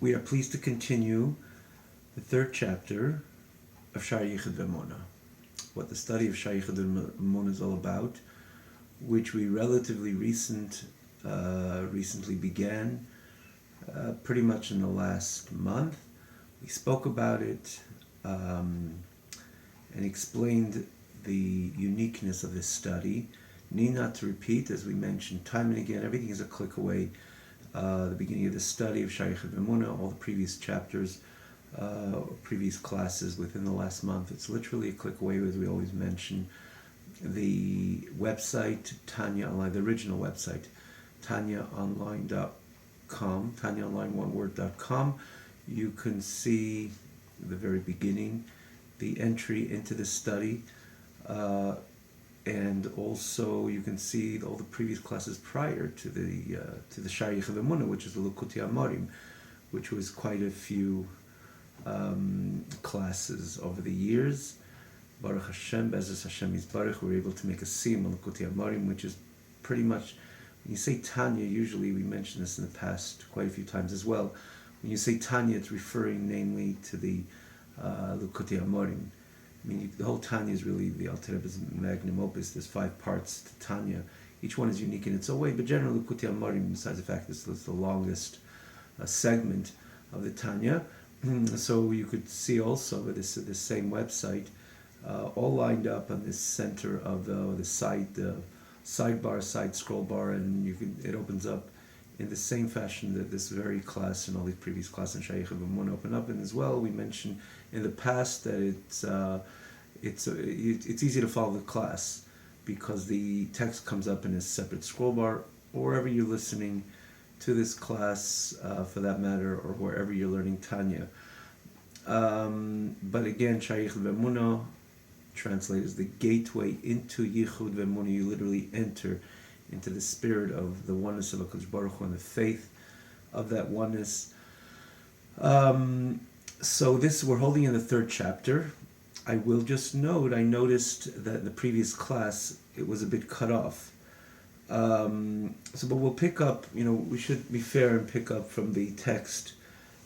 We are pleased to continue the third chapter of Shar Yichud V'Emuna, what the study of Shar Yichud V'Emuna is all about, which we relatively recently began, pretty much in the last month. We spoke about it and explained the uniqueness of this study. Need not to repeat, as we mentioned time and again, everything is a click away. The beginning of the study of Shar Yichud V'Emuna, all the previous chapters, previous classes within the last month. It's literally a click away, as we always mention. The website, Tanya Online, the original website, tanyaonline.com, tanyaonline.com. You can see the very beginning, the entry into the study, and also you can see all the previous classes prior to the Shar Yichud V'Emuna, which is the Likutei Amarim, which was quite a few classes over the years. Baruch Hashem, Be'ezus Hashem Yisbarach, we're able to make a siyum on Likutei Amarim, which is pretty much, when you say Tanya, usually we mentioned this in the past quite a few times as well. When you say Tanya, it's referring namely to the Likutei Amarim. I mean, the whole Tanya is really the Alter Rebbe's magnum opus. There's 5 parts to Tanya. Each one is unique in its own way, but generally Likutei Amarim, besides the fact that it's the longest segment of the Tanya. So you could see also this same website, all lined up on this center of the side sidebar, side scroll bar, and it opens up in the same fashion that this very class and all these previous classes in Shar Yichud V'Emuna open up. And as well, we mentioned in the past that it's easy to follow the class because the text comes up in a separate scroll bar, or wherever you're listening to this class, for that matter, or wherever you're learning Tanya. But again, Shar Yichud V'Emuna translated as the gateway into Yichud V'Emuna. You literally enter into the spirit of the oneness of HaKadosh Baruch Hu and the faith of that oneness. So we're holding in the third chapter. I will just note, I noticed that in the previous class it was a bit cut off. But we'll pick up, we should be fair and pick up from the text.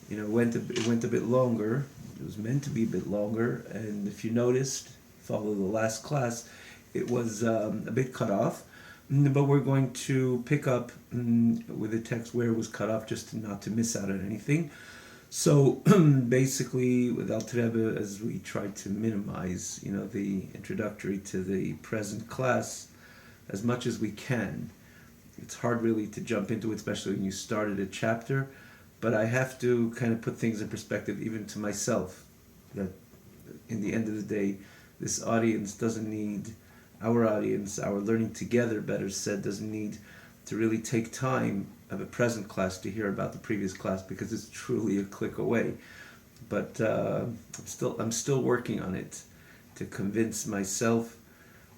It went a bit longer. It was meant to be a bit longer, and if you noticed, follow the last class, it was a bit cut off. But we're going to pick up with the text where it was cut off, just not to miss out on anything. So basically, with Alter Rebbe, as we try to minimize, the introductory to the present class as much as we can. It's hard really to jump into it, especially when you started a chapter. But I have to kind of put things in perspective, even to myself, that in the end of the day, this audience doesn't need, our audience, our learning together, better said, doesn't need to really take time of a present class to hear about the previous class, because it's truly a click away. But I'm still working on it to convince myself,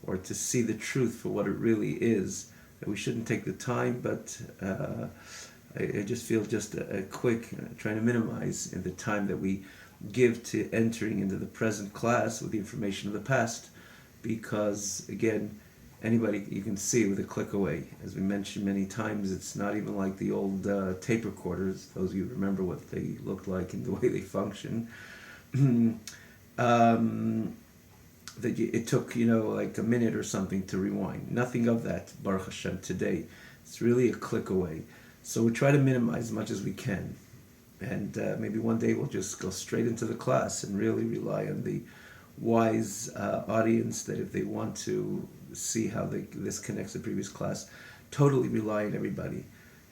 or to see the truth for what it really is, that we shouldn't take the time, but I just feel just a quick, trying to minimize in the time that we give to entering into the present class with the information of the past, because again, anybody, you can see with a click away. As we mentioned many times, it's not even like the old tape recorders, those of you who remember what they looked like and the way they function. That it took, like a minute or something to rewind. Nothing of that, Baruch Hashem, today. It's really a click away. So we try to minimize as much as we can. And maybe one day we'll just go straight into the class and really rely on the wise audience that if they want to see how this connects to the previous class, totally rely on everybody.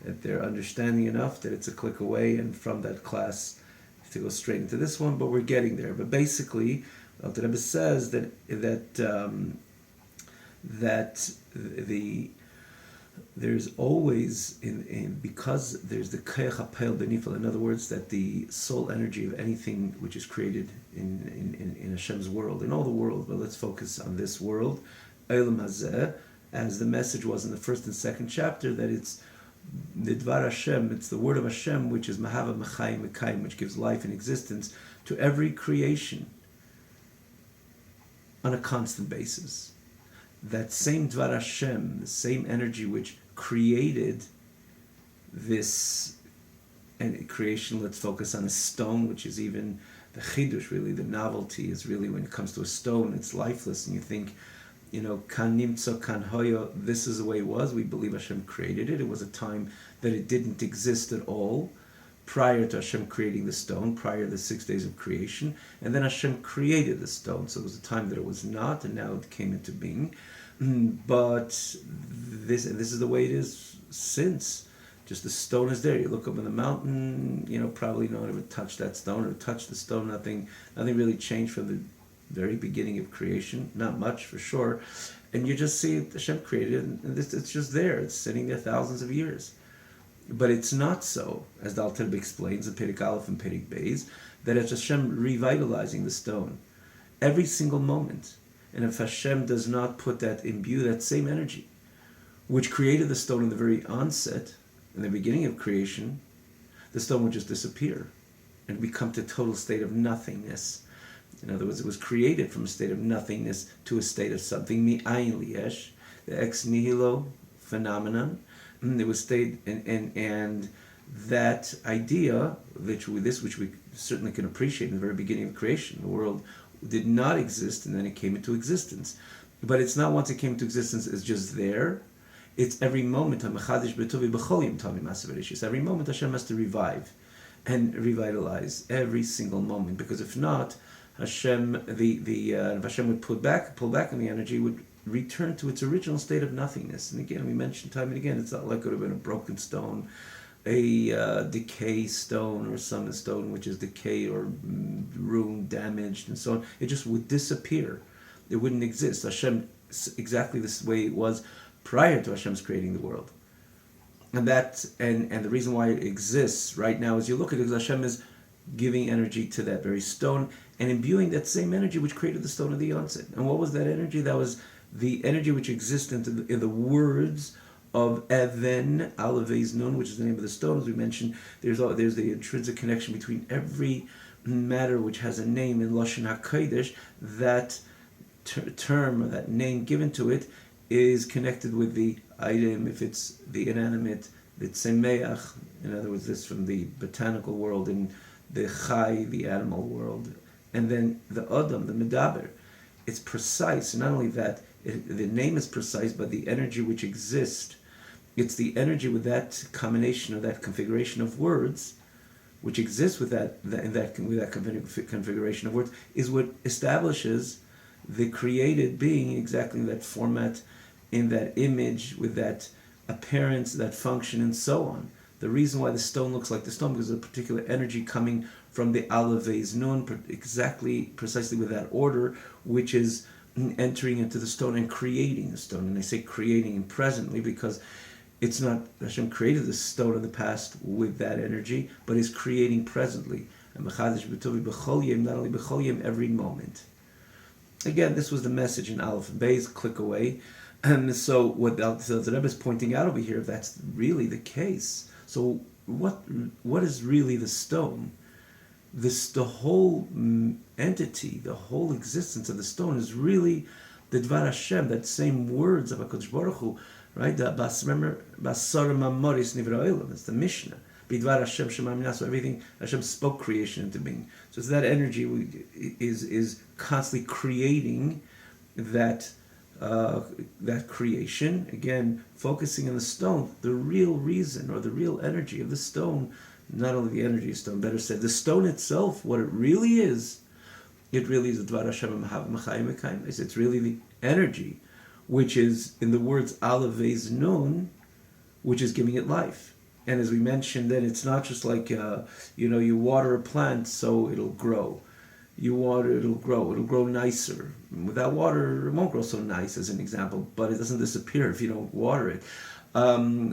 That they're understanding enough that it's a click away, and from that class to go straight into this one, but we're getting there. But basically, the Rebbe says there's always because there's the koach hapel benifel. In other words, that the soul energy of anything which is created in Hashem's world, in all the world, but let's focus on this world, Olam Hazeh, as the message was in the first and second chapter, that it's the Dvar Hashem, it's the word of Hashem, which is Mahava Mechayim Mekayim, which gives life and existence to every creation on a constant basis. That same Dvar Hashem, the same energy which created this and creation, let's focus on a stone, which is even the chidush, really, the novelty is really when it comes to a stone, it's lifeless, and you think, kan nimtzo, kan hoyo, this is the way it was. We believe Hashem created it. It was a time that it didn't exist at all, prior to Hashem creating the stone, prior to the 6 days of creation, and then Hashem created the stone. So it was a time that it was not, and now it came into being. But this is the way it is since. Just the stone is there. You look up on the mountain, probably no one ever touched that stone or touched the stone. Nothing really changed from the very beginning of creation. Not much, for sure. And you just see Hashem created it, and it's just there. It's sitting there thousands of years. But it's not so, as the Alter Rebbe explains in Perek Aleph and Perek Beis, that it's Hashem revitalizing the stone every single moment. And if Hashem does not imbue that same energy, which created the stone in the very onset, in the beginning of creation, the stone would just disappear and become to a total state of nothingness. In other words, it was created from a state of nothingness to a state of something, mi'ayin liyesh, the ex nihilo phenomenon. It was state, and that idea, which we certainly can appreciate in the very beginning of creation, the world did not exist, and then it came into existence. But it's not once it came into existence, it's just there. It's every moment. Every moment Hashem has to revive and revitalize every single moment, because if not, Hashem, if Hashem would pull back on the energy, would return to its original state of nothingness. And again, we mentioned time and again, it's not like it would have been a broken stone, a decay stone, or some stone which is decayed or ruined, damaged, and so on. It just would disappear. It wouldn't exist. Hashem, exactly this way it was prior to Hashem's creating the world. And the reason why it exists right now, as you look at it, is Hashem is giving energy to that very stone and imbuing that same energy which created the stone at the onset. And what was that energy? That was the energy which exists in the words of Even, Aleph Beis Nun, which is the name of the stone. As we mentioned, there's the intrinsic connection between every matter which has a name in Lashon HaKodesh. That term, or that name given to it, is connected with the item, if it's the inanimate, the tzemeach, in other words, this from the botanical world, and the chai, the animal world, and then the adam, the medaber. It's precise. Not only that, the name is precise, but the energy which exists, it's the energy with that combination, or that configuration of words, which exists with that configuration of words, is what establishes the created being exactly in that format, in that image, with that appearance, that function, and so on. The reason why the stone looks like the stone, because of a particular energy coming from the Aleph Beis Nun, precisely with that order, which is entering into the stone and creating the stone. And I say creating presently because it's not Hashem created the stone in the past with that energy, but is creating presently. And not only b'chol yom, every moment. Again, this was the message in Aleph and Beis. Click away. And so what the Rebbe is pointing out over here, if that's really the case, so what is really the stone? The whole entity, the whole existence of the stone is really the Dvar Hashem, that same words of HaKadosh Baruch Hu, right? Remember, Basar Mamoris Nivra Olam, it's the Mishnah. Bidvar Hashem Shema Mina, so everything, Hashem spoke creation into being. So it's that energy is constantly creating that creation. Again, focusing on the stone, the real reason or the real energy of the stone, not only the energy of stone, better said, the stone itself, what it really is the Dvar Hashem Machayim Mekayim. It's really the energy, which is, in the words Aleph Beis Nun, which is giving it life. And as we mentioned, then it's not just like you water a plant so it'll grow. You water, it'll grow nicer. Without water, it won't grow so nice, as an example, but it doesn't disappear if you don't water it.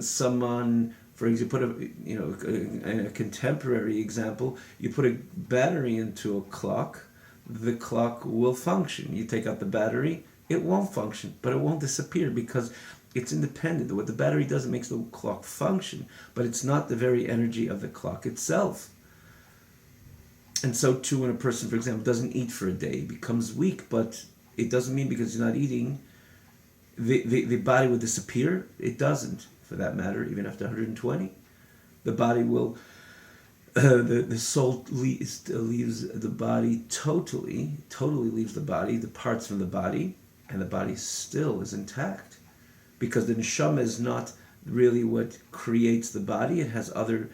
Someone, for example, put a contemporary example, you put a battery into a clock, the clock will function. You take out the battery, it won't function, but it won't disappear because it's independent. What the battery does, it makes the clock function, but it's not the very energy of the clock itself. And so too, when a person, for example, doesn't eat for a day, becomes weak, but it doesn't mean because he's not eating, the body will disappear. It doesn't, for that matter, even after 120. The body will The soul leaves the body totally leaves the body, departs from the body, and the body still is intact. Because the neshama is not really what creates the body. It has other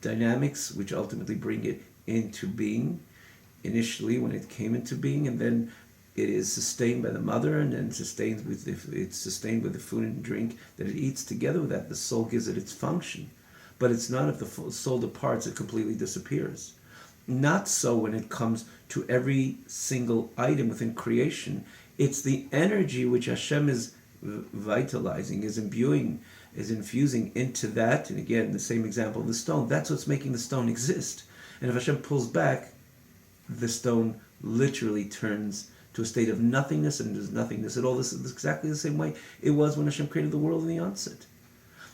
dynamics which ultimately bring it into being, initially when it came into being, and then it is sustained by the mother, and then it's sustained with the food and drink that it eats. Together with that, the soul gives it its function. But it's not if the soul departs, it completely disappears. Not so when it comes to every single item within creation. It's the energy which Hashem is vitalizing, is imbuing, is infusing into that. And again, the same example of the stone. That's what's making the stone exist. And if Hashem pulls back, the stone literally turns to a state of nothingness, and there's nothingness at all. This is exactly the same way it was when Hashem created the world in the onset.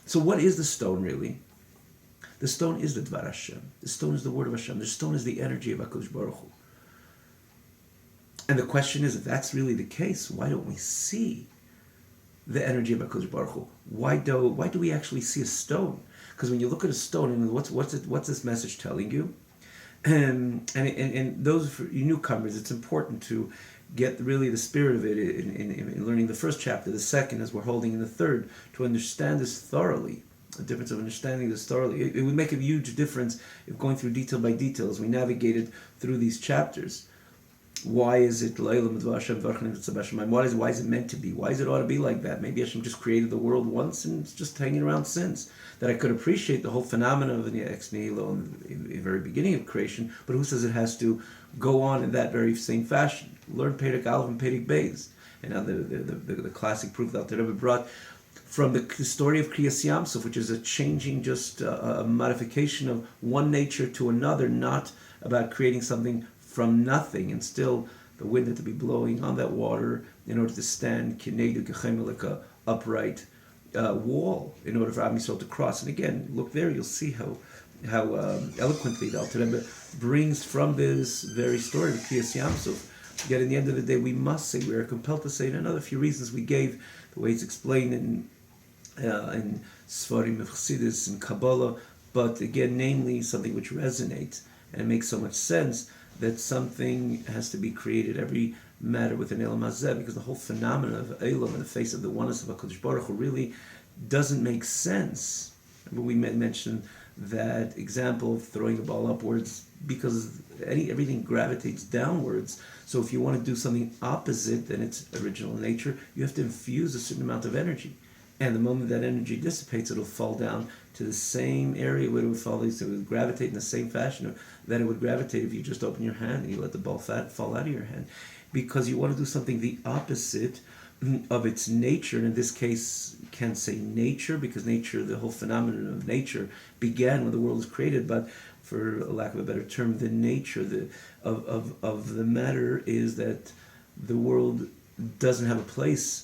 So what is the stone really? The stone is the Dvar Hashem. The stone is the word of Hashem. The stone is the energy of HaKadosh Baruch Hu. And the question is, if that's really the case, why don't we see the energy of HaKadosh Baruch Hu? Why do we actually see a stone? Because when you look at a stone, and what's this message telling you? And those for you newcomers, it's important to get really the spirit of it in learning the first chapter, the second, as we're holding in the third, to understand this thoroughly. The difference of understanding this thoroughly. It would make a huge difference if going through detail by detail as we navigated through these chapters. Why is it why is it meant to be? Why is it ought to be like that? Maybe Hashem just created the world once and it's just hanging around since. That I could appreciate the whole phenomenon of the ex nihilo in the very beginning of creation, but who says it has to go on in that very same fashion? Learn Perek Aleph and Perek Beis. And now the classic proof that the Rebbe brought from the story of Kriyas Yamsuf, which is a changing, just a modification of one nature to another, not about creating something from nothing, and still the wind had to be blowing on that water in order to stand Kinedu Gechem, like a upright wall, in order for Am Yisrael to cross. And again, look there, you'll see how eloquently the Alter Rebbe brings from this very story of Kriyas Yamsuf. Yet in the end of the day, we must say, we are compelled to say, in another few reasons we gave, the way it's explained in Sfarim of Chassidus and Kabbalah, but again, namely something which resonates and it makes so much sense, that something has to be created, every matter with an Elam Hazeh, because the whole phenomenon of Elam in the face of the oneness of HaKadosh Baruch Hu really doesn't make sense. Remember we mentioned that example of throwing the ball upwards, because everything gravitates downwards. So if you want to do something opposite than its original nature, you have to infuse a certain amount of energy. And the moment that energy dissipates, it'll fall down to the same area where it would fall. So it would gravitate in the same fashion that it would gravitate if you just open your hand and you let the ball fall out of your hand. Because you want to do something the opposite of its nature. And in this case, you can't say nature, because nature, the whole phenomenon of nature began when the world was created. But for lack of a better term, the nature of the matter is that the world doesn't have a place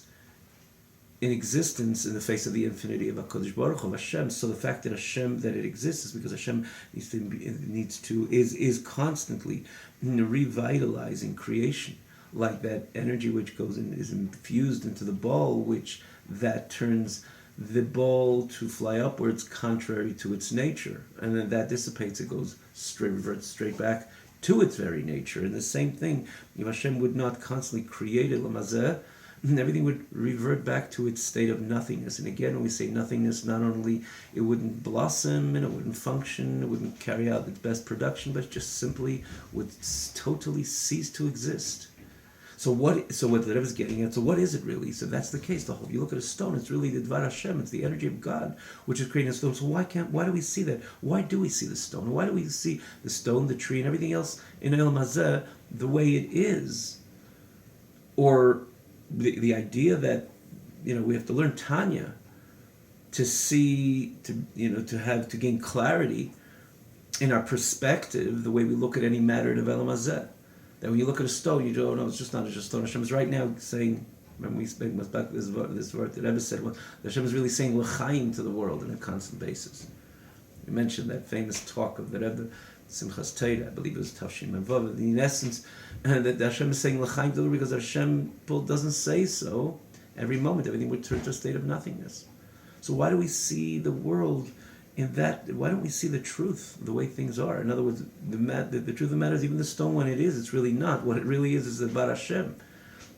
in existence in the face of the infinity of HaKadosh Baruch Hu, Hashem. So the fact that Hashem, that it exists, is because Hashem is constantly revitalizing creation, like that energy which goes in is infused into the ball, which that turns the ball to fly upwards contrary to its nature, and then that dissipates, it goes reverts straight back to its very nature. And the same thing, if Hashem would not constantly create Elam Hazeh, everything would revert back to its state of nothingness. And again, when we say nothingness, not only it wouldn't blossom and it wouldn't function, it wouldn't carry out its best production, but it just simply would totally cease to exist. So what the Rebbe is getting at, so what is it really? So that's the case. If you look at a stone, it's really the Dvar Hashem, it's the energy of God, which is creating a stone. So why do we see that? Why do we see the stone? Why do we see the stone, the tree, and everything else in Elam Hazeh the way it is? Or the idea that we have to learn Tanya to see, to gain clarity in our perspective, the way we look at any matter of Elam Hazeh. That when you look at a stone, you don't know it's just not just a stone. Hashem is right now saying, when we speak about this word that Rebbe said, well, Hashem is really saying l'chaim to the world on a constant basis. We mentioned that famous talk of the Rebbe, Simchas Torah, I believe it was Tafshin Mavav. In essence, that Hashem is saying l'chaim to the world because Hashem doesn't say so. Every moment, everything would turn to a state of nothingness. So why do we see the world in that, why don't we see the truth, the way things are? In other words, the truth of the matter is, even the stone when it is, it's really not. What it really is the Bar Hashem.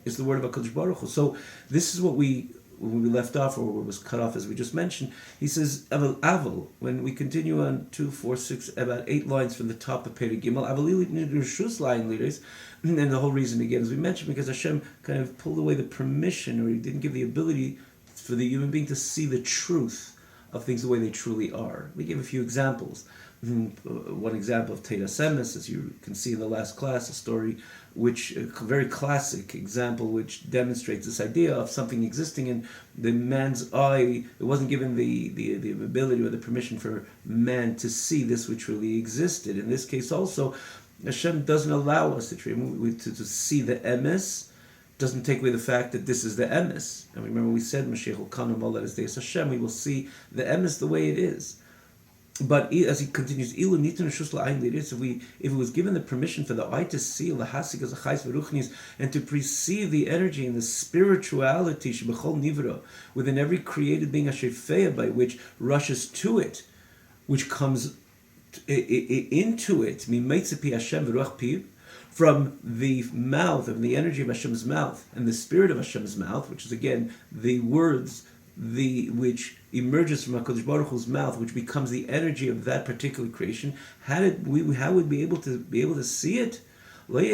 It's the word of HaKadosh Baruch Hu. So this is when we left off, or was cut off, as we just mentioned. He says, Aval, when we continue on 2, 4, 6, about 8 lines from the top of Perek Gimel, Aval Rishus line leaders, and the whole reason again, as we mentioned, because Hashem kind of pulled away the permission, or he didn't give the ability for the human being to see the truth of things the way they truly are. We gave a few examples. One example of Teda Semes, as you can see in the last class, a story which, a very classic example, which demonstrates this idea of something existing in the man's eye. It wasn't given the ability or the permission for man to see this which really existed. In this case also, Hashem doesn't allow us to see the emes. Doesn't take away the fact that this is the emes. And remember we said, Mashiach will come and all that is Deus Hashem, we will see the emes the way it is. But as he continues, if it was given the permission for the eye to see and to perceive the energy and the spirituality within every created being, by which rushes to it, which comes into it, from the mouth, of the energy of Hashem's mouth and the spirit of Hashem's mouth, which is again the words which emerges from HaKadosh Baruch Hu's mouth, which becomes the energy of that particular creation. How would we be able to see it? We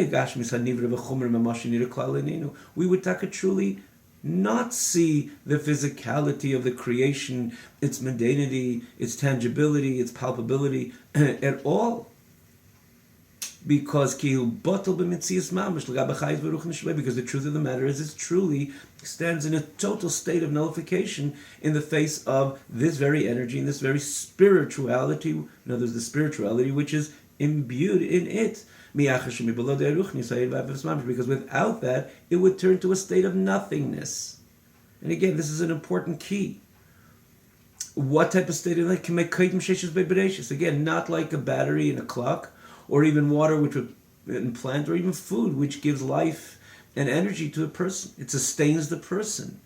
would truly not see the physicality of the creation, its mundanity, its tangibility, its palpability at all. Because the truth of the matter is, it truly stands in a total state of nullification in the face of this very energy and this very spirituality. In other words, the spirituality which is imbued in it. Because without that, it would turn to a state of nothingness. And again, this is an important key. What type of state of life can make again, not like a battery and a clock, or even water, which would in plant, or even food, which gives life and energy to a person. It sustains the person.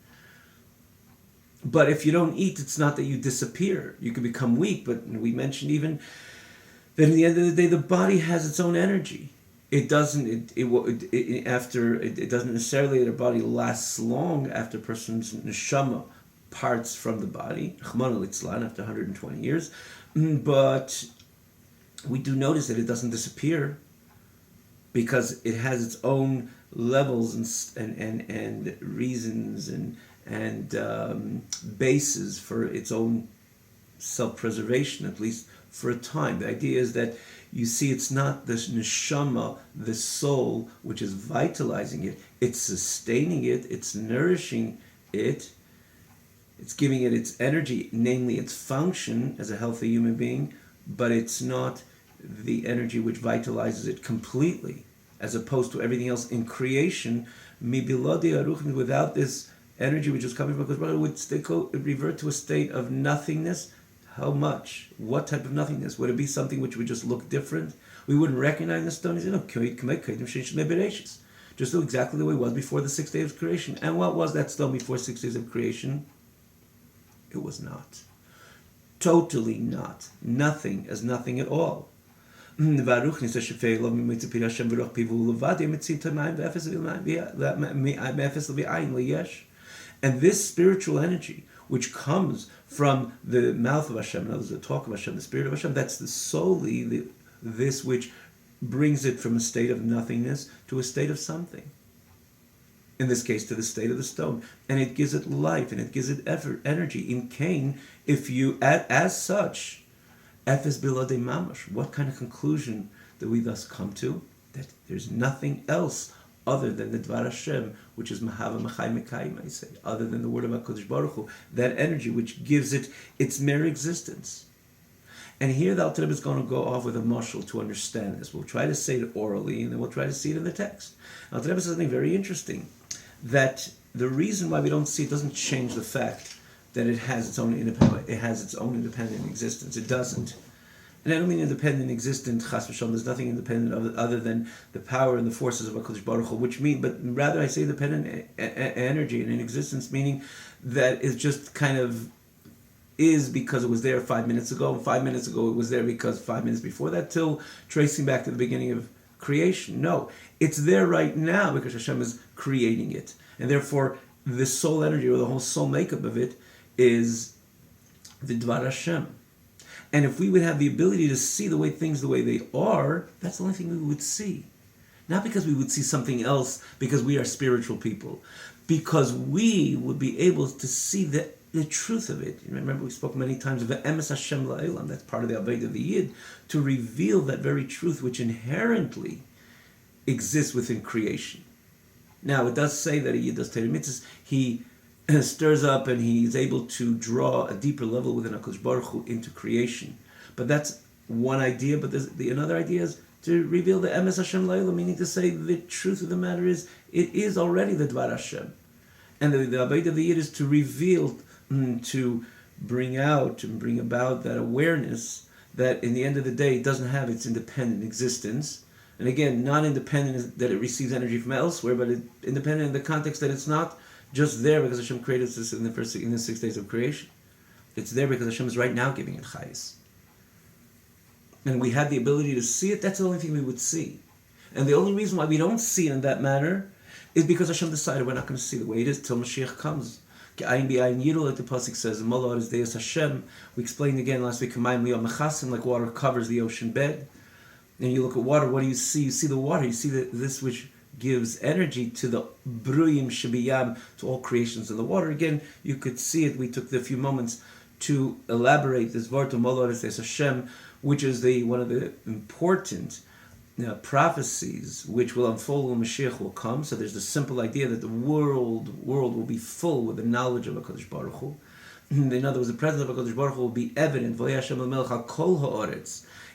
But if you don't eat, it's not that you disappear. You can become weak, but we mentioned even that at the end of the day, the body has its own energy. It doesn't. It doesn't necessarily that a body lasts long after a person's neshama parts from the body, after 120 years, but we do notice that it doesn't disappear because it has its own levels and reasons and bases for its own self-preservation, at least for a time. The idea is that you see it's not the neshama, the soul, which is vitalizing it. It's sustaining it, it's nourishing it, it's giving it its energy, namely its function as a healthy human being, but it's not the energy which vitalizes it completely, as opposed to everything else in creation. Without this energy which is coming from God, it would revert to a state of nothingness. How much? What type of nothingness? Would it be something which would just look different? We wouldn't recognize the stone. Just do exactly the way it was before the 6 days of creation. And what was that stone before 6 days of creation? It was not. Totally not. Nothing as nothing at all. And this spiritual energy which comes from the mouth of Hashem, in other words, the talk of Hashem, the spirit of Hashem, that's solely this which brings it from a state of nothingness to a state of something. In this case, to the state of the stone. And it gives it life, and it gives it effort, energy. In Cain, if you, as such, Efes Bilade Mamash, what kind of conclusion do we thus come to? That there's nothing else other than the Dvar Hashem, which is Mahava Machai Mekayim, I say, other than the word of HaKadosh Baruch Hu, that energy which gives it its mere existence. And here the Alter Rebbe is going to go off with a mashal to understand this. We'll try to say it orally, and then we'll try to see it in the text. Alter Rebbe says something very interesting, that the reason why we don't see it doesn't change the fact that it has its own independent existence. It doesn't. And I don't mean independent existent, chas v'shalom, there's nothing independent other than the power and the forces of HaKadosh Baruch Hu, but rather I say independent energy and in existence, meaning that it's just kind of is because it was there 5 minutes ago, and 5 minutes ago it was there because 5 minutes before that, till tracing back to the beginning of creation. No, it's there right now because Hashem is creating it. And therefore, the soul energy, or the whole soul makeup of it, is the Dvar Hashem. And if we would have the ability to see the way things the way they are, that's the only thing we would see. Not because we would see something else, because we are spiritual people. Because we would be able to see the truth of it. You remember we spoke many times of Emes Hashem La'elam, that's part of the Avodah of the Yid, to reveal that very truth which inherently exists within creation. Now, it does say that a Yid does Torah mitzvahs, he stirs up and he's able to draw a deeper level within HaKadosh Baruch Hu into creation. But that's one idea, but another idea is to reveal the Emes Hashem La'elam, meaning to say the truth of the matter is, it is already the Dvar Hashem. And the Avodah of the Yid is to reveal, to bring out and bring about that awareness that in the end of the day it doesn't have its independent existence. And again, not independent is that it receives energy from elsewhere, but independent in the context that it's not just there because Hashem created this in the 6 days of creation. It's there because Hashem is right now giving it chayis. And we had the ability to see it, that's the only thing we would see. And the only reason why we don't see it in that manner is because Hashem decided we're not going to see the way it is till Mashiach comes. Like the pasuk says, Molar is Deus Hashem. We explained again last week, like water covers the ocean bed. And you look at water, what do you see? You see the water, you see this which gives energy to the bruyim shebiyam, to all creations of the water. Again, you could see it. We took the few moments to elaborate this word to Molar is Deus Hashem, which is one of the important prophecies which will unfold when Mashiach will come. So there's the simple idea that the world will be full with the knowledge of HaKadosh Baruch Hu. In other words, the presence of HaKadosh Baruch Hu will be evident.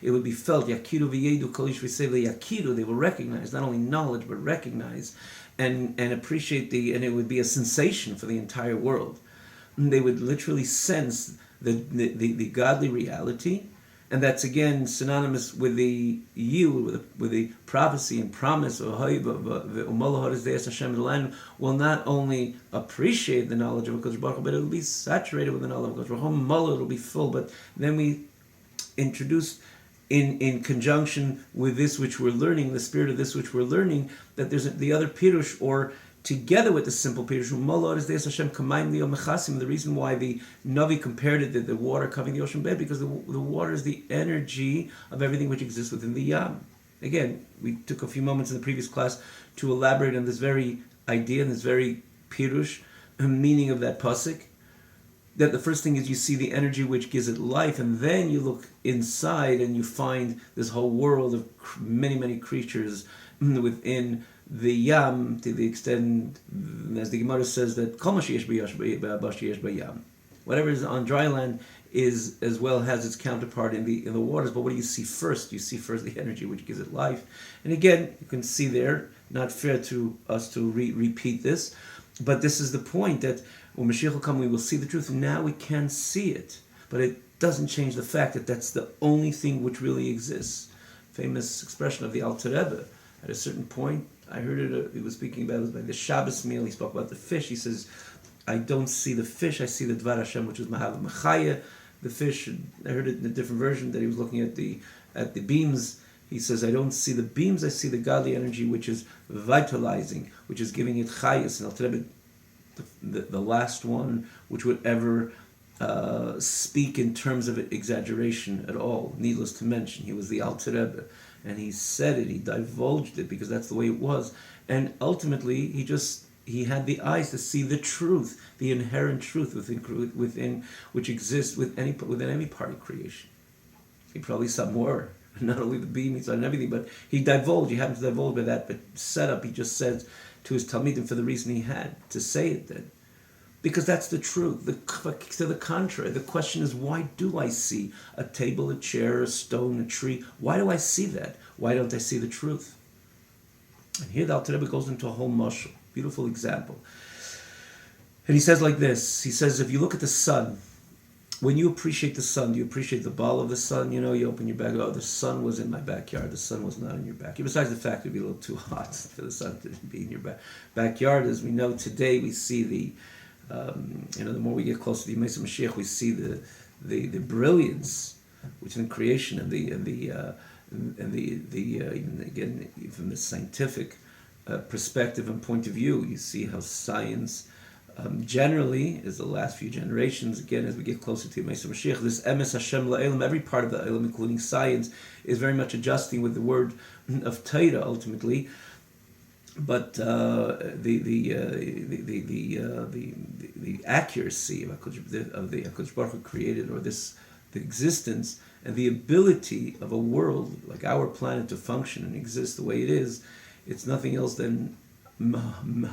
It would be felt. Yakiru v'yedu kol ish v'sev yakiru. They will recognize not only knowledge but recognize and appreciate and it would be a sensation for the entire world. They would literally sense the godly reality. And that's again synonymous with the with the prophecy and promise of Hashem. The land will not only appreciate the knowledge of HaKadosh Baruch Hu, but it will be saturated with the knowledge of HaKadosh Baruch Hu. It will be full. But then we introduce in conjunction with this which we're learning, the spirit of this which we're learning, that there's the other pirush, or together with the simple pirush, the reason why the Navi compared it to the water covering the ocean bed, because the water is the energy of everything which exists within the Yam. Again, we took a few moments in the previous class to elaborate on this very idea and this very pirush, meaning of that pasuk. That the first thing is you see the energy which gives it life, and then you look inside and you find this whole world of many, many creatures within the Yam, to the extent, as the Gemara says, that whatever is on dry land is as well has its counterpart in the waters. But what do you see first? You see first the energy which gives it life. And again, you can see there, not fair to us to repeat this, but this is the point, that when Mashiach will come, we will see the truth. Now we can see it, but it doesn't change the fact that that's the only thing which really exists. Famous expression of the Alter Rebbe. At a certain point, I heard it, he was speaking about it by the Shabbos meal, he spoke about the fish. He says, I don't see the fish, I see the Dvar Hashem, which is Mahava Machaya. The fish, I heard it in a different version, that he was looking at the beams. He says, I don't see the beams, I see the godly energy which is vitalizing, which is giving it chayas. And Alter Rebbe, the last one which would ever speak in terms of exaggeration at all, needless to mention. He was the Alter Rebbe, and he said it, he divulged it, because that's the way it was. And ultimately, he had the eyes to see the truth, the inherent truth within which exists within any part of creation. He probably saw more, not only the beam, he saw everything, but he happened to divulge by that, but setup, he just said to his Talmidim for the reason he had to say it then. Because that's the truth. To the contrary, the question is, why do I see a table, a chair, a stone, a tree? Why do I see that? Why don't I see the truth? And here the Alter Rebbe goes into a whole mashal, beautiful example. And he says like this, he says, if you look at the sun, when you appreciate the sun, do you appreciate the ball of the sun? You know, you open your bag, oh, the sun was in my backyard, the sun was not in your backyard. Besides the fact it would be a little too hot for the sun to be in your backyard. As we know today, we see the The more we get closer to the Yemei Mashiach, we see the brilliance which in creation even again from the scientific perspective and point of view, you see how science generally is the last few generations. Again, as we get closer to Yemei Mashiach, this emes Hashem la'elam, every part of the elam, including science, is very much adjusting with the word of Torah ultimately. But the accuracy of the HaKadosh Baruch Hu created, or the existence and the ability of a world like our planet to function and exist the way it is, it's nothing else than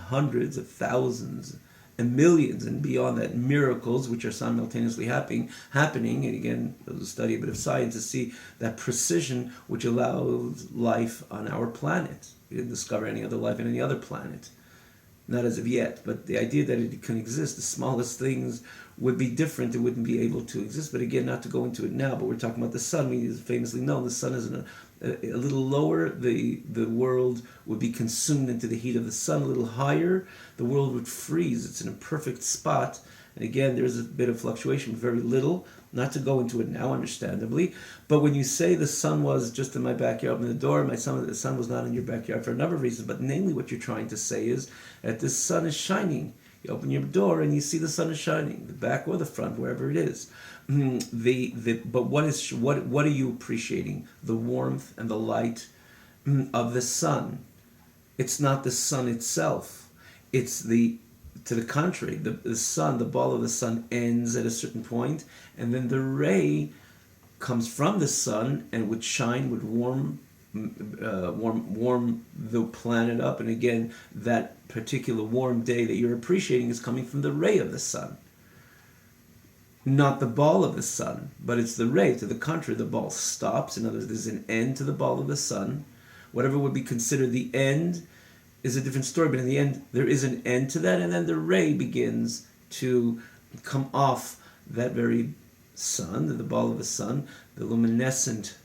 hundreds of thousands and millions and beyond that miracles which are simultaneously happening. And again, there's a study a bit of science to see that precision which allows life on our planet. We didn't discover any other life on any other planet, not as of yet. But the idea that it can exist, the smallest things would be different. It wouldn't be able to exist. But again, not to go into it now, but we're talking about the sun. We famously know the sun is a little lower, the world would be consumed into the heat of the sun. A little higher, the world would freeze. It's in a perfect spot. And again, there's a bit of fluctuation, very little. Not to go into it now, understandably. But when you say the sun was just in my backyard, open the door, the sun was not in your backyard for a number of reasons. But namely what you're trying to say is that the sun is shining. You open your door and you see the sun is shining, the back or the front, wherever it is. But what are you appreciating? The warmth and the light of the sun. It's not the sun itself. It's to the contrary, the sun, the ball of the sun ends at a certain point, and then the ray comes from the sun and would shine, would warm the planet up. And again, that particular warm day that you're appreciating is coming from the ray of the sun. Not the ball of the sun, but it's the ray. To the contrary, the ball stops. In other words, there's an end to the ball of the sun. Whatever would be considered the end is a different story, but in the end, there is an end to that, and then the ray begins to come off that very sun, the ball of the sun, the luminescent,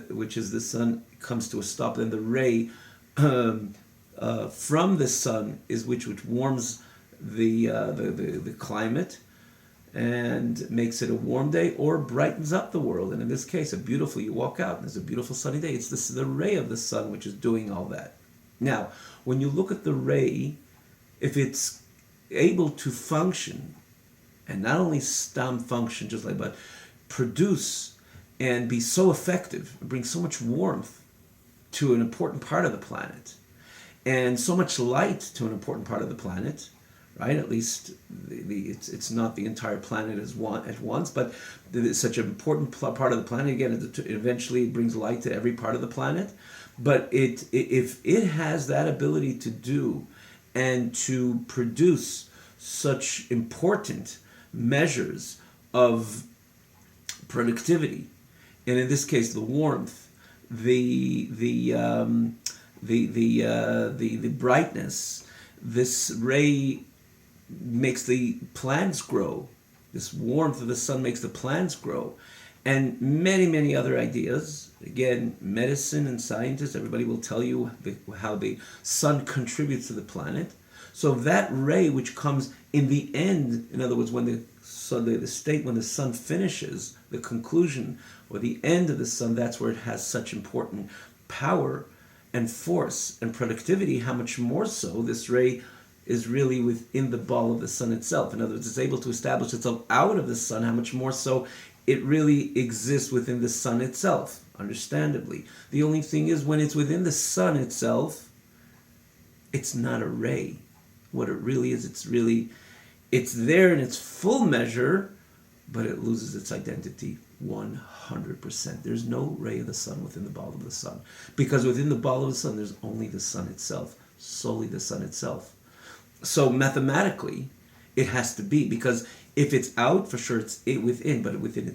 which is the sun, comes to a stop. Then the ray from the sun is which warms the climate and makes it a warm day, or brightens up the world. And in this case, you walk out and there's a beautiful sunny day. It's the ray of the sun which is doing all that. Now, when you look at the ray, if it's able to function, and not only function, but produce and be so effective, bring so much warmth to an important part of the planet, and so much light to an important part of the planet, right? At least it's not the entire planet at once, but it's such an important part of the planet. Again, eventually it brings light to every part of the planet. But if it has that ability to do and to produce such important measures of productivity, and in this case the warmth, the brightness, this ray makes the plants grow. This warmth of the sun makes the plants grow. And many, many other ideas. Again, medicine and scientists, everybody will tell you how the sun contributes to the planet. So that ray which comes in the end, in other words, when the sun finishes, the conclusion or the end of the sun, that's where it has such important power and force and productivity. How much more so this ray is really within the ball of the sun itself. In other words, it's able to establish itself out of the sun. How much more so it really exists within the sun itself, understandably. The only thing is, when it's within the sun itself, it's not a ray. What it really is, it's there in its full measure, but it loses its identity 100%. There's no ray of the sun within the ball of the sun, because within the ball of the sun, there's only the sun itself, solely the sun itself. So mathematically, it has to be, because if it's out, for sure it's within, but within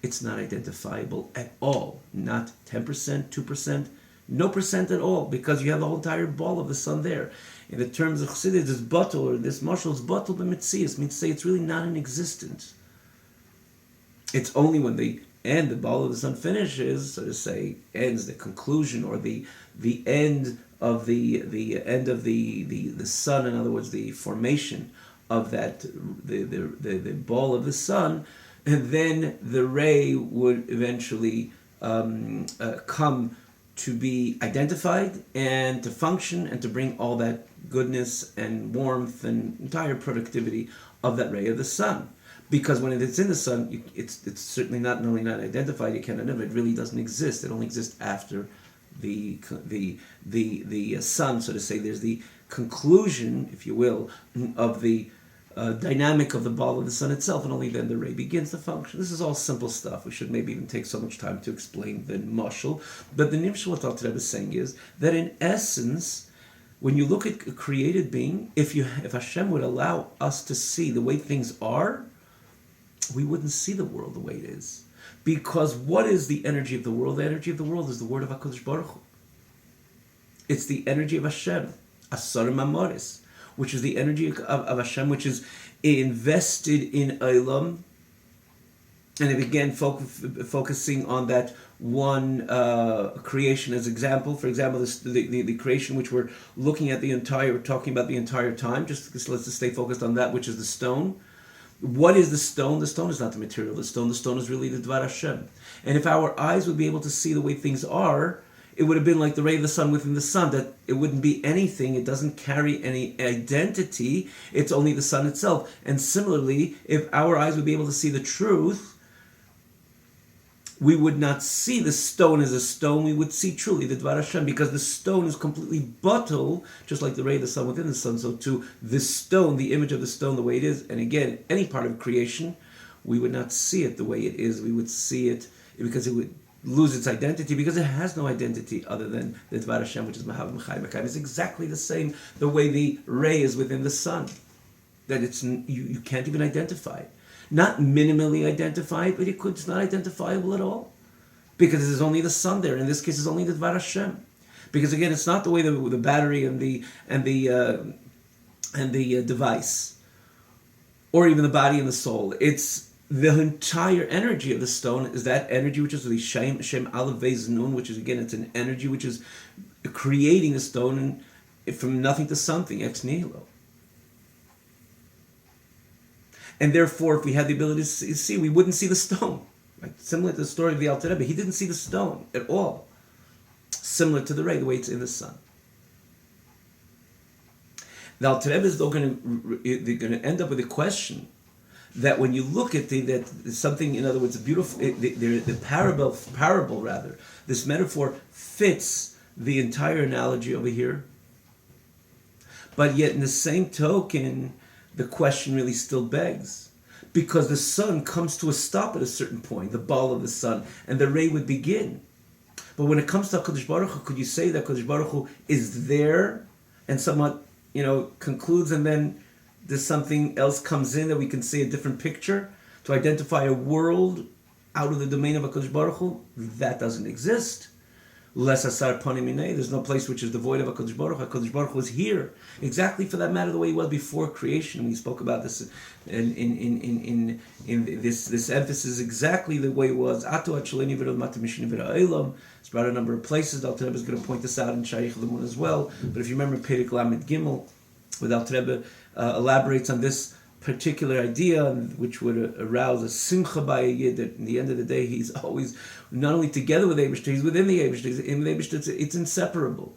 it's not identifiable at all. Not 10%, 2%, no percent at all, because you have the whole entire ball of the sun there. In the terms of Chassidus, this bottle, or this mashal, is bottle b'metzias, means to say it's really not in existence. It's only when the ball of the sun finishes, so to say, ends, the conclusion, or the end of the end of the sun, in other words, the formation of that, the ball of the sun, and then the ray would eventually come to be identified and to function and to bring all that goodness and warmth and entire productivity of that ray of the sun. Because when it's in the sun, it's certainly not only not identified, you cannot know it really doesn't exist. It only exists after the sun, so to say. There's the conclusion, if you will, of the dynamic of the ball of the sun itself, and only then the ray begins to function. This is all simple stuff. We should maybe even take so much time to explain the mashal. But the nimshal, what Alter Rebbe is saying is that in essence, when you look at a created being, if Hashem would allow us to see the way things are, we wouldn't see the world the way it is. Because what is the energy of the world? The energy of the world is the word of HaKadosh Baruch Hu. It's the energy of Hashem, Asarim Amoris, which is the energy of Hashem, which is invested in Olam. And it began focusing on that one creation as example. For example, the creation which we're looking at we're talking about the entire time. Just let's just stay focused on that, which is the stone. What is the stone? The stone is not the material. The stone is really the Dvar Hashem. And if our eyes would be able to see the way things are, it would have been like the ray of the sun within the sun, that it wouldn't be anything. It doesn't carry any identity. It's only the sun itself. And similarly, if our eyes would be able to see the truth, we would not see the stone as a stone. We would see truly the Dvar Hashem, because the stone is completely batel, just like the ray of the sun within the sun. So to the stone, the image of the stone, the way it is, and again, any part of creation, we would not see it the way it is. We would see it because it would lose its identity, because it has no identity other than the Dvar Hashem, which is Mahav Mechai Mekayim. It's exactly the same the way the ray is within the sun, that you can't even identify it. Not minimally identified, but it's not identifiable at all, because there's only the sun there. In this case, it's only the Dvar Hashem, because again, it's not the way the battery and the device, or even the body and the soul. It's the entire energy of the stone is that energy which is the Shem Aleph Vez Nun, which is again, it's an energy which is creating the stone from nothing to something, ex nihilo. And therefore, if we had the ability to see, we wouldn't see the stone. Right? Similar to the story of the Alter Rebbe, he didn't see the stone at all. Similar to the ray, the way it's in the sun. The Alter Rebbe is though going to end up with a question that when you look at that something, in other words, a beautiful the parable rather, this metaphor fits the entire analogy over here. But yet, in the same token, the question really still begs, because the sun comes to a stop at a certain point, the ball of the sun, and the ray would begin. But when it comes to HaKadosh Baruch Hu, could you say that HaKadosh Baruch Hu is there and somewhat, concludes, and then there's something else comes in that we can see a different picture to identify a world out of the domain of HaKadosh Baruch Hu? That doesn't exist. Less asar panim minei. There's no place which is devoid of HaKadosh Baruch Hu. HaKadosh Baruch Hu is here, exactly for that matter, the way he was before creation. We spoke about this in this emphasis, exactly the way it was. Atu Acheleni v'Rod Mata Mishni v'Ra'elam. It's brought a number of places. The Alter Rebbe is going to point this out in Shaykh Lamun as well. But if you remember Perek Lamed Gimel, where the Alter Rebbe elaborates on this particular idea, which would arouse a simcha by a yid, that in the end of the day he's always not only together with Eibishter, he's within the Eibishter. He's in the Eibishter. It's inseparable.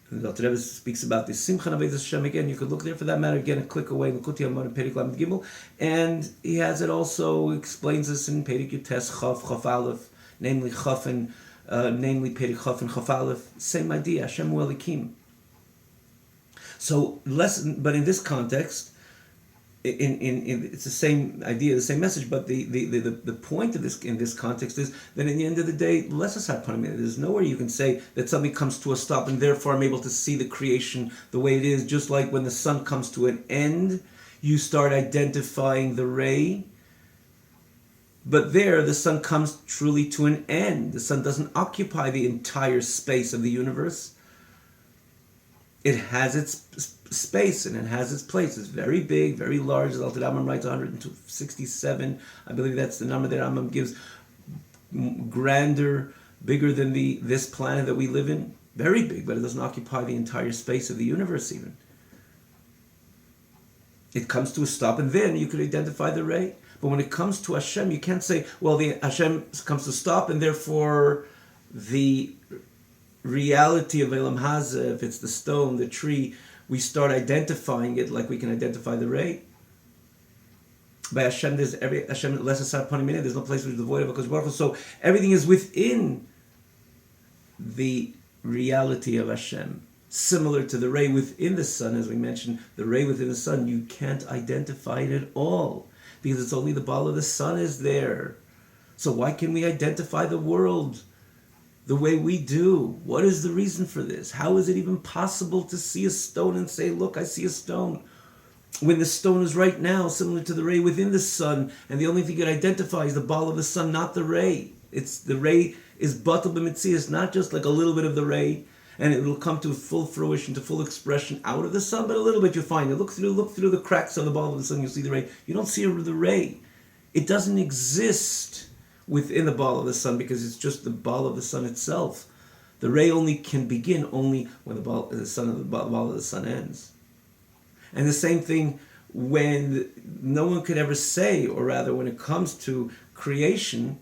And the Alter Rebbe speaks about this simcha navez Hashem again. You could look there for that matter again, a click away in L'Kutei Hamon and Perek Lamed Gimel, and he has it also explains this in Perek Yutes Chaf Aleph, namely Chaf and namely Perek Chaf and Chaf Aleph. Same idea. Hashem Hu Elikim. So but in this context, it's the same idea, the same message, but the point of this in this context is that in the end of the day, less aside punishment. There's nowhere you can say that something comes to a stop and therefore I'm able to see the creation the way it is. Just like when the sun comes to an end, you start identifying the ray. But there, the sun comes truly to an end. The sun doesn't occupy the entire space of the universe. It has its space and it has its place. It's very big, very large. The Alter Rambam writes 167. I believe that's the number that Rambam gives. Grander, bigger than this planet that we live in. Very big, but it doesn't occupy the entire space of the universe even. It comes to a stop, and then you could identify the ray. But when it comes to Hashem, you can't say, well, the Hashem comes to stop, and therefore the reality of Elam Hazeh, if it's the stone, the tree, we start identifying it like we can identify the ray. By Hashem, there's Hashem less aside upon there's no place which is devoid of HaKadosh Baruch Hu. So everything is within the reality of Hashem. Similar to the ray within the sun, as we mentioned, the ray within the sun, you can't identify it at all because it's only the ball of the sun is there. So why can we identify the world the way we do? What is the reason for this? How is it even possible to see a stone and say, look, I see a stone? When the stone is right now similar to the ray within the sun, and the only thing you can identify is the ball of the sun, not the ray. It's the ray is batal b'mitzias, not just like a little bit of the ray, and it will come to full fruition, to full expression out of the sun, but a little bit you find it. Look through the cracks of the ball of the sun, you'll see the ray. You don't see the ray. It doesn't exist within the ball of the sun because it's just the ball of the sun itself. The ray only can begin only when the ball of the sun ends. And the same thing when no one could ever say, or rather when it comes to creation,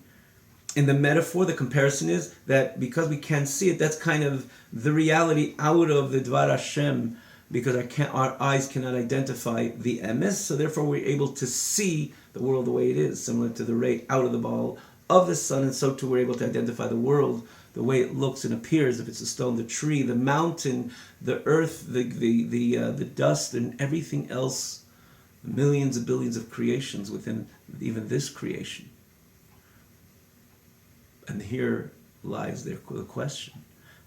in the metaphor, the comparison is that because we can't see it, that's kind of the reality out of the Dvar Hashem, because our eyes cannot identify the emes, so therefore we're able to see the world the way it is, similar to the ray out of the ball of the sun, and so too we're able to identify the world the way it looks and appears, if it's a stone, the tree, the mountain, the earth, the dust, and everything else, millions and billions of creations within even this creation. And here lies the question.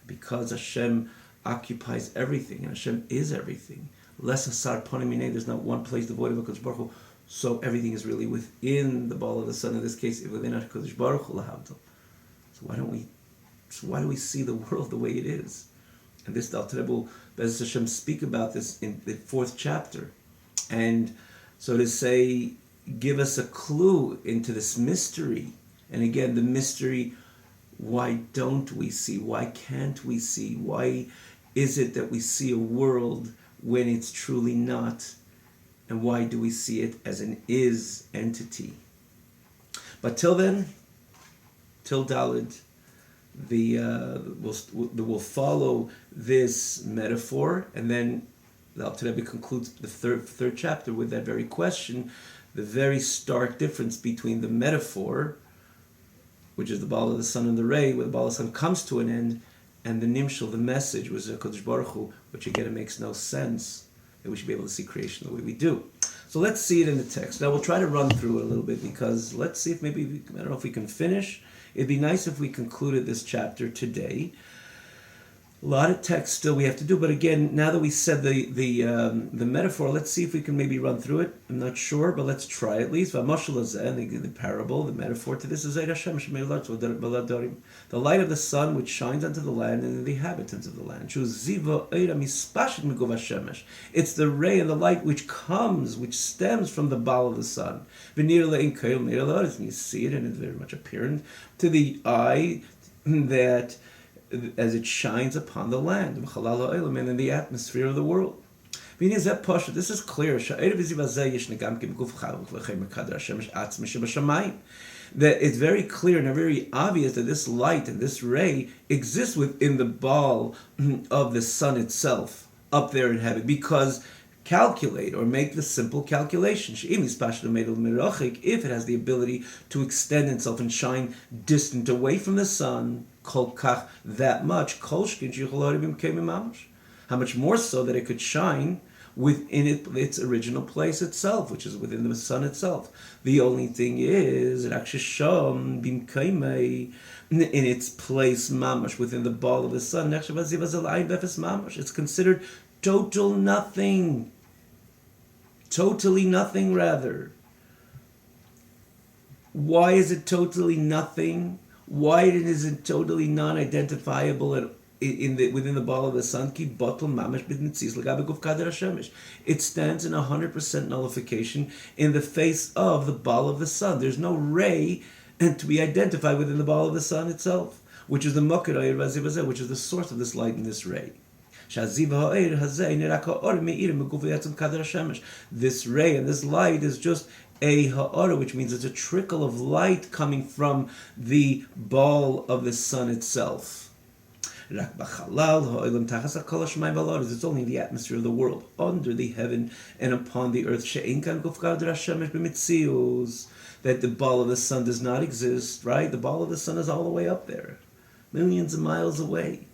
Because Hashem occupies everything, and Hashem is everything, less asar panim minei, there's not one place devoid of HaKadosh Baruch Hu, so everything is really within the ball of the sun, in this case, within HaKadosh Baruch Hu lahavdil. So why do we see the world the way it is? And this, Al Tereb will, Bez Hashem, speak about this in the 4th chapter. And so to say, give us a clue into this mystery. And again, the mystery, why don't we see? Why can't we see? Why is it that we see a world when it's truly not? And why do we see it as an is entity? But till then, till Daled, we'll follow this metaphor, and then the Alter Rebbe concludes the third chapter with that very question, the very stark difference between the metaphor, which is the ball of the sun and the ray, where the ball of the sun comes to an end, and the nimshal, the message, was HaKadosh Baruch Hu, which again it makes no sense that we should be able to see creation the way we do. So let's see it in the text. Now we'll try to run through it a little bit, because let's see if maybe, I don't know if we can finish. It'd be nice if we concluded this chapter today. A lot of text still we have to do, but again, now that we said the metaphor, let's see if we can maybe run through it. I'm not sure, but let's try at least. The parable, the metaphor to this is the light of the sun which shines onto the land and the inhabitants of the land. It's the ray and the light which comes, which stems from the bow of the sun. And you see it, and it's very much apparent to the eye that as it shines upon the land, and in the atmosphere of the world. This is clear. That it's very clear and very obvious that this light and this ray exists within the ball of the sun itself, up there in heaven, because calculate or make the simple calculation. If it has the ability to extend itself and shine distant away from the sun, that much, how much more so that it could shine within its original place itself, which is within the sun itself. The only thing is, in its place, mamash, within the ball of the sun, it's considered total nothing. Totally nothing, rather. Why is it totally nothing? Why is it totally non-identifiable within the ball of the sun? It stands in 100% nullification in the face of the ball of the sun. There's no ray to be identified within the ball of the sun itself, which is the mokir, which is the source of this light and this ray. This ray and this light is just a ha'ara, which means it's a trickle of light coming from the ball of the sun itself. It's only in the atmosphere of the world, under the heaven and upon the earth, that the ball of the sun does not exist, right? The ball of the sun is all the way up there, millions of miles away.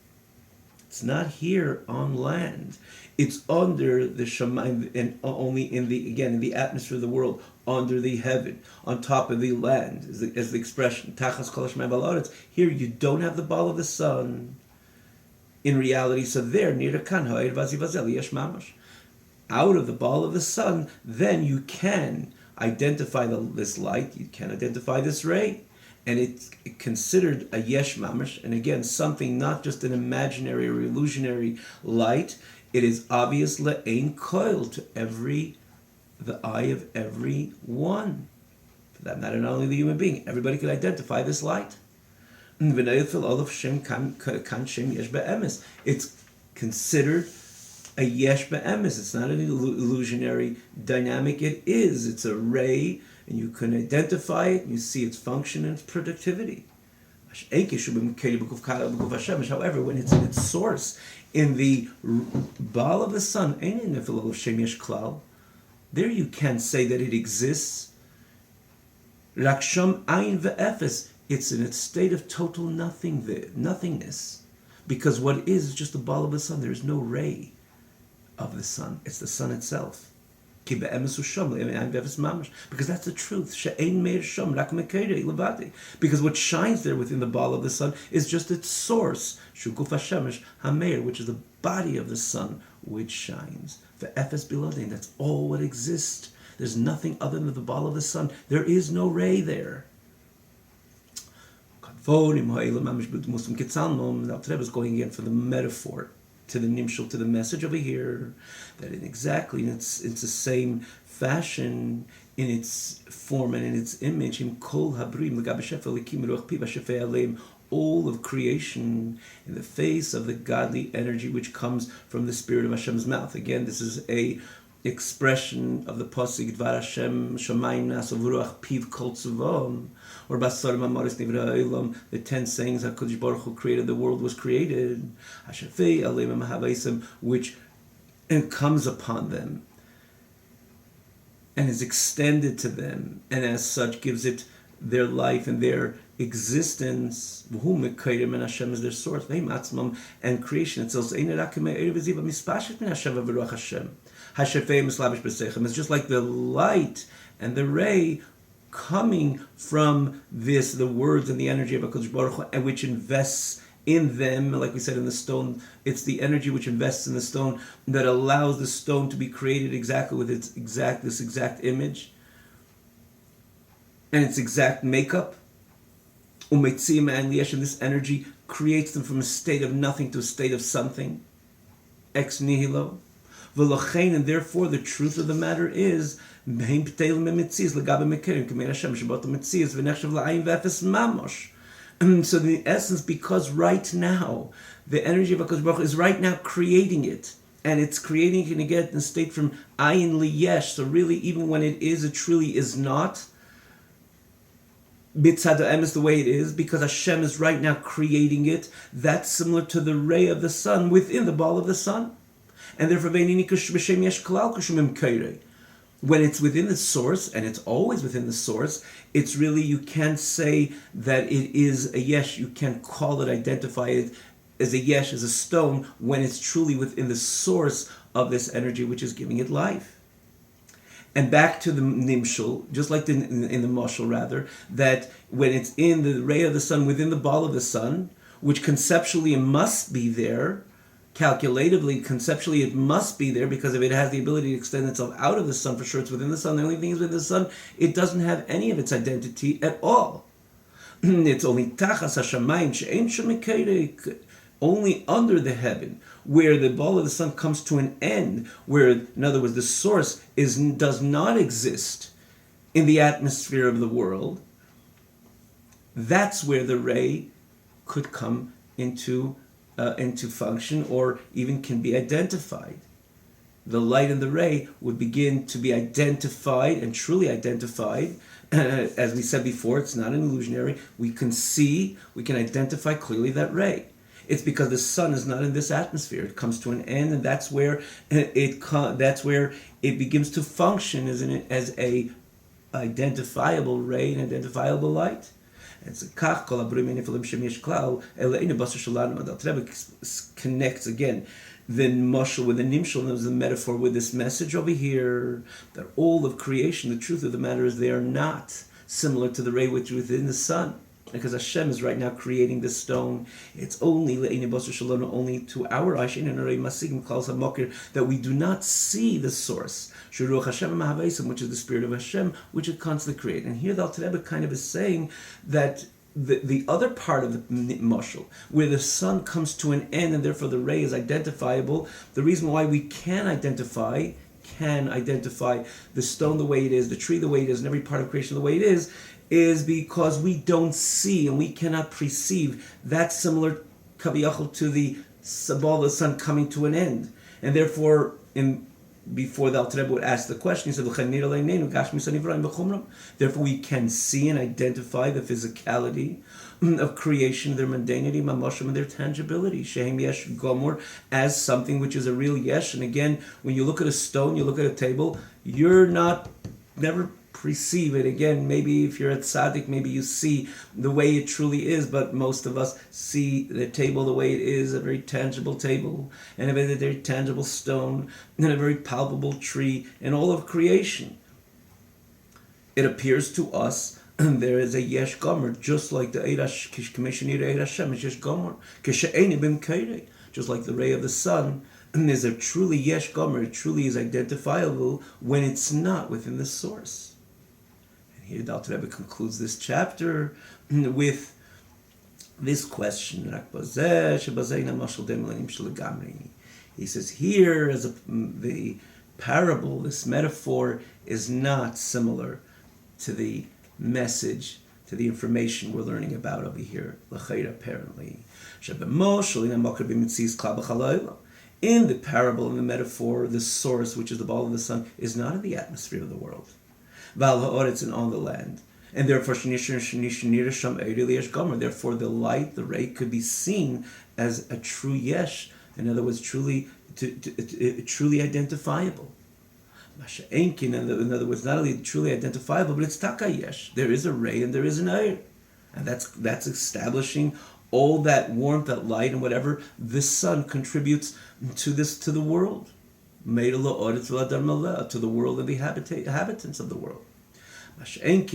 It's not here on land. It's under the Shamayim, and only in the atmosphere of the world, under the heaven, on top of the land, as the expression. Tachas kol hashamayim v'ha'aretz. Here you don't have the ball of the sun. In reality, so there, near kan ha'ir vazi vazel yesh mamash. Out of the ball of the sun, then you can identify this light. You can identify this ray. And it's considered a yesh mamash, and again, something not just an imaginary or illusionary light. It is obvious le'ein koil to the eye of every one. For that matter, not only the human being, everybody can identify this light. It's considered a yesh be'emes. It's not an illusionary dynamic. It is. It's a ray, and you can identify it, and you see its function and its productivity. However, when it's in its source, in the ball of the sun, there you can say that it exists. It's in its state of total nothingness. Because what is just the ball of the sun. There is no ray of the sun. It's the sun itself. Because that's the truth. Because what shines there within the ball of the sun is just its source, which is the body of the sun, which shines. That's all what exists. There's nothing other than the ball of the sun. There is no ray there. Now Rebbe is going again for the metaphor, to the nimshul, to the message over here, that in it's the same fashion, in its form and in its image, all of creation in the face of the godly energy which comes from the spirit of Hashem's mouth. Again, this is a expression of the pasuk Dvar Hashem Shamayim Nasav Ruach Piv Kol Tzuvam, or Basarim Amaris Nivra Olam, the 10 sayings HaKadosh Baruch Hu created the world was created, Hashafei Aleim Mahavaisim, which comes upon them and is extended to them, and as such gives it their life and their existence. V'hu Mekayim, and Hashem is their source. V'hem Atzmam, and creation itself. It's just like the light and the ray coming from the words and the energy of HaKadosh Baruch Hu, and which invests in them, like we said in the stone. It's the energy which invests in the stone that allows the stone to be created exactly with this exact image and its exact makeup. And this energy creates them from a state of nothing to a state of something. Ex nihilo. And therefore the truth of the matter is, so in essence, because right now the energy of HaKadosh Baruch Hu is right now creating it, and it's creating it and get in a state from ayin liyesh. So really, even when it is, it truly is not. Bitzad is the way it is, because Hashem is right now creating it. That's similar to the ray of the sun within the ball of the sun. And therefore, when it's within the source, and it's always within the source, it's really, you can't say that it is a yesh. You can't call it, identify it as a yesh, as a stone, when it's truly within the source of this energy which is giving it life. And back to the nimshul, just like in the mashal rather, that when it's in the ray of the sun, within the ball of the sun, which conceptually it must be there, calculatively, conceptually it must be there, because if it has the ability to extend itself out of the sun, for sure it's within the sun. The only thing is within the sun, it doesn't have any of its identity at all. It's only tachas hashamayim she'ein shemikeirei, only under the heaven, where the ball of the sun comes to an end, where, in other words, the source does not exist in the atmosphere of the world. That's where the ray could come into into function, or even can be identified. The light and the ray would begin to be identified and truly identified. As we said before, it's not an illusionary. We can see, we can identify clearly that ray. It's because the sun is not in this atmosphere. It comes to an end, and that's where it begins to function as a identifiable ray and identifiable light. And so connects again the mashal with the nimshal, and the metaphor with this message over here, that all of creation, the truth of the matter is they are not similar to the ray which is within the sun. Because Hashem is right now creating this stone. It's only to our eyes that we do not see the source, which is the spirit of Hashem, which it constantly creates. And here the Alter Rebbe kind of is saying that the other part of the mashal, where the sun comes to an end and therefore the ray is identifiable, the reason why we can identify the stone the way it is, the tree the way it is, and every part of creation the way it is because we don't see and we cannot perceive that similar kaviyachol to the sabal, the sun coming to an end. And therefore, before the Alter Rebbe would ask the question, he said, therefore we can see and identify the physicality of creation, their mundanity, mamashim, and their tangibility, shehem yesh gomor, as something which is a real yesh. And again, when you look at a stone, you look at a table, you're never perceive it. Again, maybe if you're at tzaddik, maybe you see the way it truly is, but most of us see the table the way it is, a very tangible table, and a very tangible stone, and a very palpable tree, and all of creation. It appears to us there is a yesh gomer, just like the Eidash Commissioner Eid Hashem is yesh gomer, just like the ray of the sun. And there's a truly yesh gomer, it truly is identifiable when it's not within the source. Here the Alter Rebbe concludes this chapter with this question. He says here, the parable, this metaphor, is not similar to the message, to the information we're learning about over here. Apparently. In the parable, in the metaphor, the source, which is the ball of the sun, is not in the atmosphere of the world. It's on the land. And therefore, therefore the light, the ray, could be seen as a true yesh. In other words, truly identifiable. In other words, not only truly identifiable, but it's taka yesh. There is a ray and there is an air. And that's establishing all that warmth, that light, and whatever this sun contributes to the world. To the world and the inhabitants of the world. And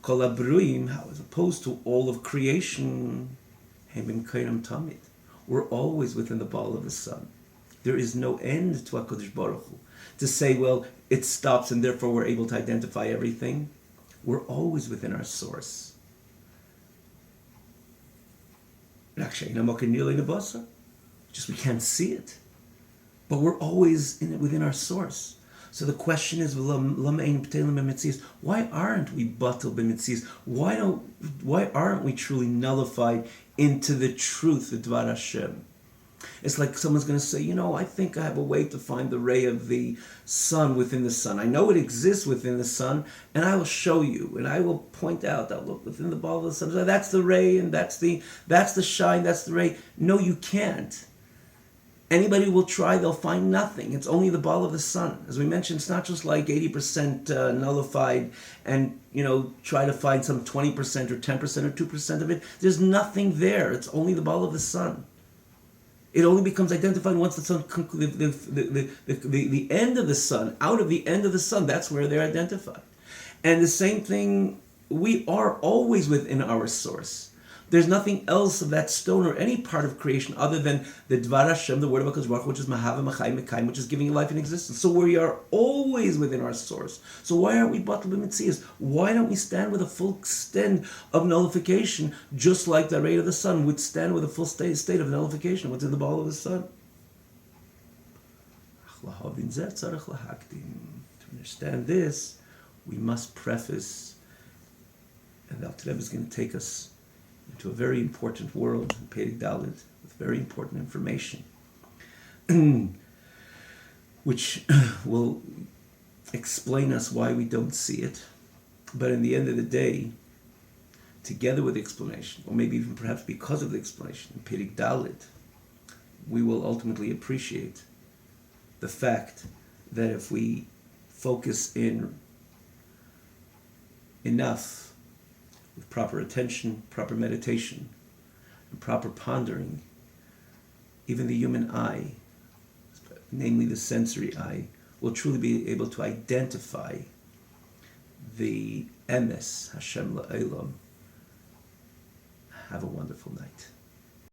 kol abruim, as opposed to all of creation, we're always within the ball of the sun. There is no end to HaKadosh Baruch Hu. To say, well, it stops and therefore we're able to identify everything. We're always within our source. Just we can't see it. But we're always within our source. So the question is, why aren't we batel b'mitzias? Why aren't we truly nullified into the truth, the Dvar Hashem? It's like someone's going to say, I think I have a way to find the ray of the sun within the sun. I know it exists within the sun, and I will show you, and I will point out that, look, within the ball of the sun, that's the ray, and that's the shine, that's the ray. No, you can't. Anybody will try, they'll find nothing. It's only the ball of the sun. As we mentioned, it's not just like 80% nullified and, try to find some 20% or 10% or 2% of it. There's nothing there. It's only the ball of the sun. It only becomes identified once the sun, the end of the sun, out of the end of the sun, that's where they're identified. And the same thing, we are always within our source. There's nothing else of that stone or any part of creation other than the Dvar Hashem, the word of HaKadosh Baruch Hu, which is Mahava Machai Mekayim, which is giving life and existence. So we are always within our source. So why aren't we batel b'mitzias? Why don't we stand with a full extent of nullification, just like the ray of the sun would stand with a full state of nullification, what's in the ball of the sun? To understand this, we must preface, and the Alter Rebbe is going to take us into a very important world, Perek Dalet, with very important information, which will explain us why we don't see it. But in the end of the day, together with the explanation, or maybe even perhaps because of the explanation, in Perek Dalet, we will ultimately appreciate the fact that if we focus in enough, with proper attention, proper meditation, and proper pondering, even the human eye, namely the sensory eye, will truly be able to identify the emes, Hashem la'olam. Have a wonderful night.